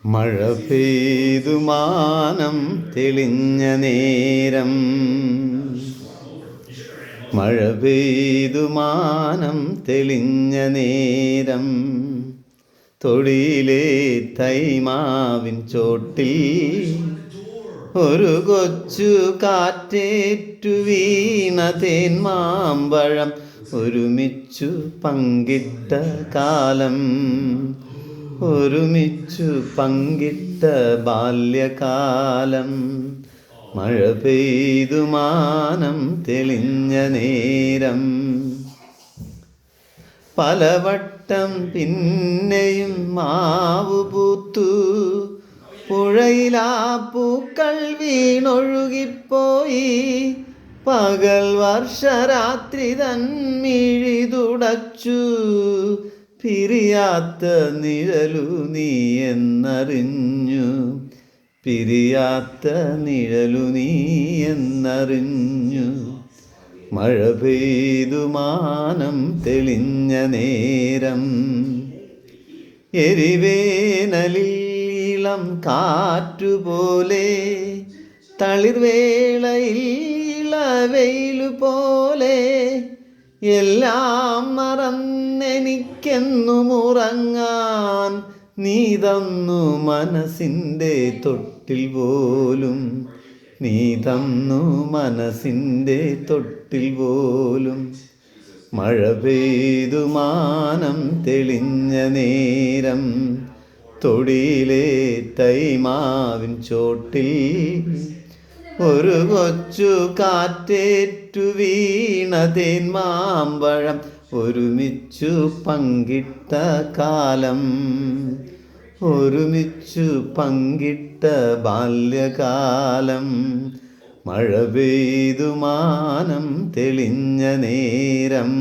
മഴ പെയ്തു മാനം തെളിഞ്ഞ നേരം, മഴ പെയ്തു മാനം തെളിഞ്ഞ നേരം, തൊടിയിലെ തൈമാവിൻ ചോട്ടിൽ ഒരു കൊച്ചു കാറ്റേറ്റു വീണ തേന്മാമ്പഴം ഒരുമിച്ചു പങ്കിട്ട കാലം, ഒരുമിച്ചു പങ്കിട്ട ബാല്യകാലം. മഴ പെയ്തു മാനം തെളിഞ്ഞ നേരം, പലവട്ടം പിന്നെയും മാവു പൂത്തു, പുഴയിലാ പൂക്കൾ വീണൊഴുകിപ്പോയി. പകൽ വർഷരാത്രി തൻ മിഴി തുടച്ചു, പിരിയാത്ത നിഴലു നീ എന്നറിഞ്ഞു, പിരിയാത്ത നിഴലു നീ എന്നറിഞ്ഞു. മഴ പെയ്തു മാനം തെളിഞ്ഞ നേരം, എരിവേനലിൽ ഇളം കാറ്റുപോലെ, തളിർവേളയിൽ ഇളവെയിലു പോലെ, എല്ലാം മറന്നെനിക്കെന്നും ഉറങ്ങാൻ നീ തന്നു മനസ്സിൻ്റെ തൊട്ടിൽ പോലും, നീ തന്നു മനസ്സിൻ്റെ തൊട്ടിൽ പോലും. മഴ പെയ്തു മാനം തെളിഞ്ഞ നേരം, തൊടിയിലെ തൈമാവിൻ ചോട്ടിൽ ഒരു കൊച്ചു കാറ്റേറ്റു വീണ തേന്മാമ്പഴം ഒരുമിച്ചു പങ്കിട്ട കാലം, ഒരുമിച്ചു പങ്കിട്ട ബാല്യകാലം. മഴ പെയ്തു മാനം തെളിഞ്ഞ നേരം.